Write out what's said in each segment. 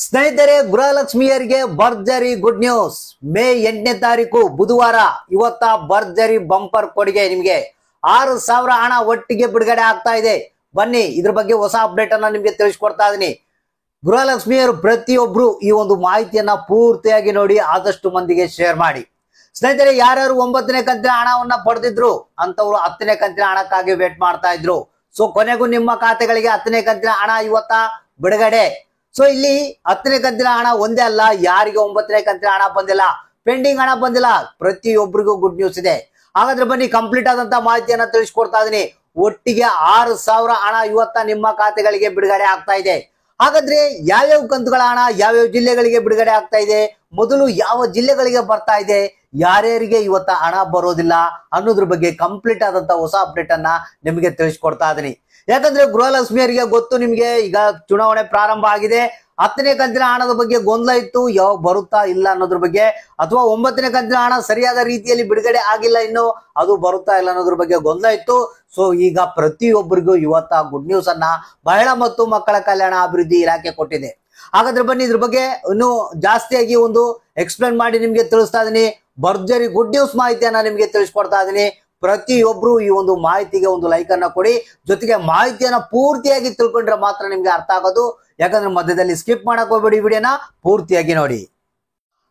ಸ್ನೇಹಿತರೆ, ಗೃಹಲಕ್ಷ್ಮಿಯರಿಗೆ ಭರ್ಜರಿ good news. May 8ನೇ ತಾರೀಕು ಬುಧವಾರ ಇವತ್ತ ಭರ್ಜರಿ ಬಂಪರ್ ಕೊಡುಗೆ ನಿಮ್ಗೆ 6,000 ಹಣ ಒಟ್ಟಿಗೆ ಬಿಡುಗಡೆ ಆಗ್ತಾ ಇದೆ. ಬನ್ನಿ ಇದ್ರ ಬಗ್ಗೆ ಹೊಸ ಅಪ್ಡೇಟ್ ಅನ್ನ ನಿಮ್ಗೆ ತಿಳಿಸ್ಕೊಡ್ತಾ ಇದೀನಿ. ಗೃಹಲಕ್ಷ್ಮಿಯರು ಪ್ರತಿಯೊಬ್ರು ಈ ಒಂದು ಮಾಹಿತಿಯನ್ನ ಪೂರ್ತಿಯಾಗಿ ನೋಡಿ ಆದಷ್ಟು ಮಂದಿಗೆ ಶೇರ್ ಮಾಡಿ. ಸ್ನೇಹಿತರೆ, ಯಾರ್ಯಾರು 9ನೇ ಕಂತಿನ ಹಣವನ್ನ ಪಡೆದಿದ್ರು ಅಂತವ್ರು 10ನೇ ಕಂತಿನ ಹಣಕ್ಕಾಗಿ ವೇಟ್ ಮಾಡ್ತಾ ಇದ್ರು. ಸೊ ಕೊನೆಗೂ ನಿಮ್ಮ ಖಾತೆಗಳಿಗೆ 10ನೇ ಕಂತಿನ ಹಣ ಇವತ್ತ ಬಿಡುಗಡೆ. ಸೊ ಇಲ್ಲಿ 10ನೇ ಕಂತಿನ ಹಣ ಒಂದೇ ಅಲ್ಲ, ಯಾರಿಗೆ 9ನೇ ಕಂತಿನ ಹಣ ಬಂದಿಲ್ಲ, ಪೆಂಡಿಂಗ್ ಹಣ ಬಂದಿಲ್ಲ, ಪ್ರತಿಯೊಬ್ಬರಿಗೂ ಗುಡ್ ನ್ಯೂಸ್ ಇದೆ. ಹಾಗಾದ್ರೆ ಬನ್ನಿ ಕಂಪ್ಲೀಟ್ ಆದಂತ ಮಾಹಿತಿಯನ್ನ ತಿಳಿಸ್ಕೊಡ್ತಾ ಇದೀನಿ. ಒಟ್ಟಿಗೆ 6,000 ಹಣ ಇವತ್ತ ನಿಮ್ಮ ಖಾತೆಗಳಿಗೆ ಬಿಡುಗಡೆ ಆಗ್ತಾ ಇದೆ. ಹಾಗಾದ್ರೆ ಯಾವ್ಯಾವ ಕಂತುಗಳ ಹಣ ಯಾವ್ಯಾವ ಜಿಲ್ಲೆಗಳಿಗೆ ಬಿಡುಗಡೆ ಆಗ್ತಾ ಇದೆ, ಮೊದಲು ಯಾವ ಜಿಲ್ಲೆಗಳಿಗೆ ಬರ್ತಾ ಇದೆ, ಯಾರ್ಯಾರಿಗೆ ಇವತ್ತ ಹಣ ಬರೋದಿಲ್ಲ ಅನ್ನೋದ್ರ ಬಗ್ಗೆ ಕಂಪ್ಲೀಟ್ ಆದಂತ ಹೊಸ ಅಪ್ಡೇಟ್ ಅನ್ನ ನಿಮಗೆ ತಿಳಿಸ್ಕೊಡ್ತಾ ಇದೀನಿ. ಯಾಕಂದ್ರೆ ಗೃಹಲಕ್ಷ್ಮಿಯರಿಗೆ ಗೊತ್ತು, ನಿಮ್ಗೆ ಈಗ ಚುನಾವಣೆ ಪ್ರಾರಂಭ ಆಗಿದೆ. 10ನೇ ಕಂತಿನ ಹಣದ ಬಗ್ಗೆ ಗೊಂದಲ ಇತ್ತು, ಯಾವ ಬರುತ್ತಾ ಇಲ್ಲ ಅನ್ನೋದ್ರ ಬಗ್ಗೆ, ಅಥವಾ 9ನೇ ಕಂತಿನ ಹಣ ಸರಿಯಾದ ರೀತಿಯಲ್ಲಿ ಬಿಡುಗಡೆ ಆಗಿಲ್ಲ, ಇನ್ನು ಅದು ಬರುತ್ತಾ ಇಲ್ಲ ಅನ್ನೋದ್ರ ಬಗ್ಗೆ ಗೊಂದಲ ಇತ್ತು. ಸೊ ಈಗ ಪ್ರತಿಯೊಬ್ಬರಿಗೂ ಇವತ್ತ ಗುಡ್ ನ್ಯೂಸ್ ಅನ್ನ ಮಹಿಳಾ ಮತ್ತು ಮಕ್ಕಳ ಕಲ್ಯಾಣ ಅಭಿವೃದ್ಧಿ ಇಲಾಖೆ ಕೊಟ್ಟಿದೆ. ಹಾಗಾದ್ರೆ ಬನ್ನಿ ಇದ್ರ ಬಗ್ಗೆ ಇನ್ನು ಜಾಸ್ತಿಯಾಗಿ ಒಂದು ಎಕ್ಸ್ಪ್ಲೇನ್ ಮಾಡಿ ನಿಮ್ಗೆ ತಿಳಿಸ್ತಾ ಇದೀನಿ. ಭರ್ಜರಿ ಗುಡ್ ನ್ಯೂಸ್ ಮಾಹಿತಿಯನ್ನ ನಿಮ್ಗೆ ತಿಳಿಸ್ಕೊಡ್ತಾ ಇದೀನಿ. ಪ್ರತಿಯೊಬ್ರು ಈ ಒಂದು ಮಾಹಿತಿಗೆ ಒಂದು ಲೈಕ್ ಅನ್ನ ಕೊಡಿ, ಜೊತೆಗೆ ಮಾಹಿತಿಯನ್ನ ಪೂರ್ತಿಯಾಗಿ ತಿಳ್ಕೊಂಡ್ರೆ ಮಾತ್ರ ನಿಮ್ಗೆ ಅರ್ಥ ಆಗೋದು. ಯಾಕಂದ್ರೆ ಮಧ್ಯದಲ್ಲಿ ಸ್ಕಿಪ್ ಮಾಡಕ್ ಹೋಗ್ಬೇಡಿ, ವಿಡಿಯೋನ ಪೂರ್ತಿಯಾಗಿ ನೋಡಿ.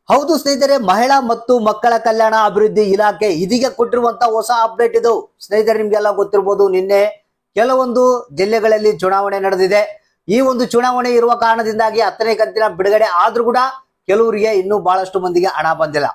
ಹೌದು ಸ್ನೇಹಿತರೆ, ಮಹಿಳಾ ಮತ್ತು ಮಕ್ಕಳ ಕಲ್ಯಾಣ ಅಭಿವೃದ್ಧಿ ಇಲಾಖೆ ಇದೀಗ ಕೊಟ್ಟಿರುವಂತ ಹೊಸ ಅಪ್ಡೇಟ್ ಇದು. ಸ್ನೇಹಿತರೆ, ನಿಮ್ಗೆಲ್ಲ ಗೊತ್ತಿರಬಹುದು, ನಿನ್ನೆ ಕೆಲವೊಂದು ಜಿಲ್ಲೆಗಳಲ್ಲಿ ಚುನಾವಣೆ ನಡೆದಿದೆ. ಈ ಒಂದು ಚುನಾವಣೆ ಇರುವ ಕಾರಣದಿಂದಾಗಿ 10ನೇ ಕಂತಿನ ಬಿಡುಗಡೆ ಆದ್ರೂ ಕೂಡ ಕೆಲವರಿಗೆ ಇನ್ನೂ ಬಹಳಷ್ಟು ಮಂದಿಗೆ ಹಣ ಬಂದಿಲ್ಲ.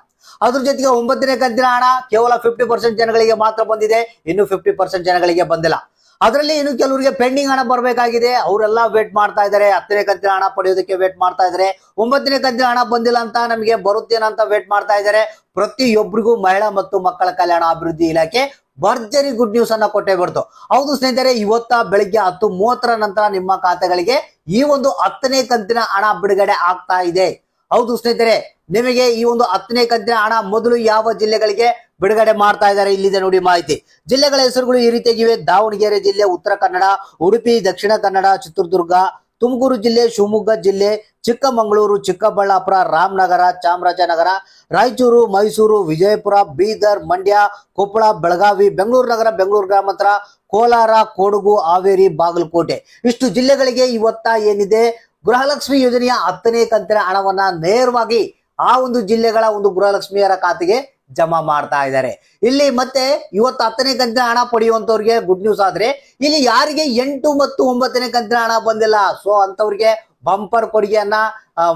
ಅದ್ರ ಜೊತೆಗೆ 9ನೇ ಕಂತಿನ ಹಣ ಕೇವಲ 50% ಜನಗಳಿಗೆ ಮಾತ್ರ ಬಂದಿದೆ, ಇನ್ನು 50% ಜನಗಳಿಗೆ ಬಂದಿಲ್ಲ. ಅದರಲ್ಲಿ ಇನ್ನು ಕೆಲವರಿಗೆ ಪೆಂಡಿಂಗ್ ಹಣ ಬರಬೇಕಾಗಿದೆ, ಅವರೆಲ್ಲ ವೇಟ್ ಮಾಡ್ತಾ ಇದ್ದಾರೆ. 10ನೇ ಕಂತಿನ ಹಣ ಪಡೆಯೋದಕ್ಕೆ ವೇಟ್ ಮಾಡ್ತಾ ಇದ್ದಾರೆ. 9ನೇ ಕಂತಿನ ಹಣ ಬಂದಿಲ್ಲ ಅಂತ ನಮಗೆ ಬರುತ್ತೇನಂತ ವೇಟ್ ಮಾಡ್ತಾ ಇದ್ದಾರೆ. ಪ್ರತಿಯೊಬ್ಬರಿಗೂ ಮಹಿಳಾ ಮತ್ತು ಮಕ್ಕಳ ಕಲ್ಯಾಣ ಅಭಿವೃದ್ಧಿ ಇಲಾಖೆ ಭರ್ಜರಿ ಗುಡ್ ನ್ಯೂಸ್ ಅನ್ನ ಕೊಟ್ಟೇ ಬಿಡ್ತು. ಹೌದು ಸ್ನೇಹಿತರೆ, ಇವತ್ತ ಬೆಳಿಗ್ಗೆ 10:30 ನಂತರ ನಿಮ್ಮ ಖಾತೆಗಳಿಗೆ ಈ ಒಂದು 10ನೇ ಕಂತಿನ ಹಣ ಬಿಡುಗಡೆ ಆಗ್ತಾ ಇದೆ. ಹೌದು ಸ್ನೇಹಿತರೆ, ನಿಮಗೆ ಈ ಒಂದು 10ನೇ ಕಂತಿನ ಹಣ ಮೊದಲು ಯಾವ ಜಿಲ್ಲೆಗಳಿಗೆ ಬಿಡುಗಡೆ ಮಾಡ್ತಾ ಇದ್ದಾರೆ ಇಲ್ಲಿದೆ ನೋಡಿ ಮಾಹಿತಿ. ಜಿಲ್ಲೆಗಳ ಹೆಸರುಗಳು ಈ ರೀತಿಯಾಗಿವೆ: ದಾವಣಗೆರೆ ಜಿಲ್ಲೆ, ಉತ್ತರ ಕನ್ನಡ, ಉಡುಪಿ, ದಕ್ಷಿಣ ಕನ್ನಡ, ಚಿತ್ರದುರ್ಗ, ತುಮಕೂರು ಜಿಲ್ಲೆ, ಶಿವಮೊಗ್ಗ ಜಿಲ್ಲೆ, ಚಿಕ್ಕಮಗಳೂರು, ಚಿಕ್ಕಬಳ್ಳಾಪುರ, ರಾಮನಗರ, ಚಾಮರಾಜನಗರ, ರಾಯಚೂರು, ಮೈಸೂರು, ವಿಜಯಪುರ, ಬೀದರ್, ಮಂಡ್ಯ, ಕೊಪ್ಪಳ, ಬೆಳಗಾವಿ, ಬೆಂಗಳೂರು ನಗರ, ಬೆಂಗಳೂರು ಗ್ರಾಮಾಂತರ, ಕೋಲಾರ, ಕೊಡಗು, ಹಾವೇರಿ, ಬಾಗಲಕೋಟೆ. ಇಷ್ಟು ಜಿಲ್ಲೆಗಳಿಗೆ ಇವತ್ತ ಏನಿದೆ ಗೃಹಲಕ್ಷ್ಮಿ ಯೋಜನೆಯ 10ನೇ ಕಂತಿನ ಹಣವನ್ನ ನೇರವಾಗಿ ಆ ಒಂದು ಜಿಲ್ಲೆಗಳ ಒಂದು ಗೃಹಲಕ್ಷ್ಮಿಯರ ಖಾತೆಗೆ ಜಮಾ ಮಾಡ್ತಾ ಇದ್ದಾರೆ. ಇಲ್ಲಿ ಮತ್ತೆ ಇವತ್ತು 10ನೇ ಕಂತಿನ ಹಣ ಪಡೆಯುವಂತವ್ರಿಗೆ ಗುಡ್ ನ್ಯೂಸ್ ಆದ್ರೆ, ಇಲ್ಲಿ ಯಾರಿಗೆ 8 ಮತ್ತು 9ನೇ ಕಂತಿನ ಹಣ ಬಂದಿಲ್ಲ, ಸೊ ಅಂತವ್ರಿಗೆ ಬಂಪರ್ ಕೊಡುಗೆಯನ್ನ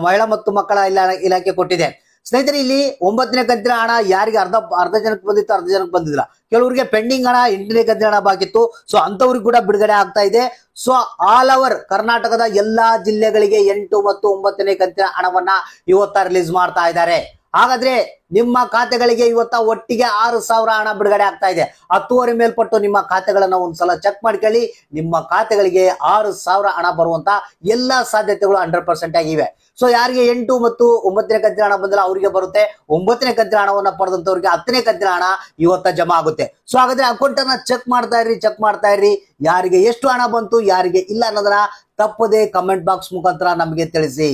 ಮಹಿಳಾ ಮತ್ತು ಮಕ್ಕಳ ಇಲಾಖೆ ಕೊಟ್ಟಿದೆ. ಸ್ನೇಹಿತರೆ, ಇಲ್ಲಿ 9ನೇ ಕಂತಿನ ಹಣ ಯಾರಿಗೆ ಅರ್ಧ ಜನಕ್ಕೆ ಬಂದಿತ್ತು, ಅರ್ಧ ಜನಕ್ಕೆ ಬಂದಿಲ್ಲ. ಕೆಲವರಿಗೆ ಪೆಂಡಿಂಗ್ ಹಣ 8ನೇ ಕಂತಿನ ಹಣ ಬಾಕಿತ್ತು, ಸೊ ಅಂತವ್ರಿಗೆ ಕೂಡ ಬಿಡುಗಡೆ ಆಗ್ತಾ ಇದೆ. ಸೊ ಆಲ್ ಓವರ್ ಕರ್ನಾಟಕದ ಎಲ್ಲಾ ಜಿಲ್ಲೆಗಳಿಗೆ 8 ಮತ್ತು 9ನೇ ಕಂತಿನ ಹಣವನ್ನ ಇವತ್ತ ರಿಲೀಸ್ ಮಾಡ್ತಾ ಇದ್ದಾರೆ. ಹಾಗಾದ್ರೆ ನಿಮ್ಮ ಖಾತೆಗಳಿಗೆ ಇವತ್ತ ಒಟ್ಟಿಗೆ 6,000 ಹಣ ಬಿಡುಗಡೆ ಆಗ್ತಾ ಇದೆ. 10ವರೆ ಮೇಲ್ಪಟ್ಟು ನಿಮ್ಮ ಖಾತೆಗಳನ್ನ ಒಂದ್ಸಲ ಚೆಕ್ ಮಾಡ್ಕೊಳ್ಳಿ. ನಿಮ್ಮ ಖಾತೆಗಳಿಗೆ 6,000 ಹಣ ಬರುವಂತ ಎಲ್ಲಾ ಸಾಧ್ಯತೆಗಳು 100% ಆಗಿವೆ. ಸೊ ಯಾರಿಗೆ 8 ಮತ್ತು 9ನೇ ಕಂತಿನ ಹಣ ಬಂದಿಲ್ಲ ಅವರಿಗೆ ಬರುತ್ತೆ. 9ನೇ ಕಂತಿನ ಹಣವನ್ನ ಪಡೆದಂತವ್ರಿಗೆ 10ನೇ ಕಂತಿನ ಹಣ ಇವತ್ತ ಜಮಾ ಆಗುತ್ತೆ. ಸೊ ಹಾಗಾದ್ರೆ ಅಕೌಂಟ್ ಅನ್ನ ಚೆಕ್ ಮಾಡ್ತಾ ಇರ್ರಿ. ಯಾರಿಗೆ ಎಷ್ಟು ಹಣ ಬಂತು, ಯಾರಿಗೆ ಇಲ್ಲ ಅನ್ನೋದನ್ನ ತಪ್ಪದೆ ಕಮೆಂಟ್ ಬಾಕ್ಸ್ ಮುಖಾಂತರ ನಮಗೆ ತಿಳಿಸಿ.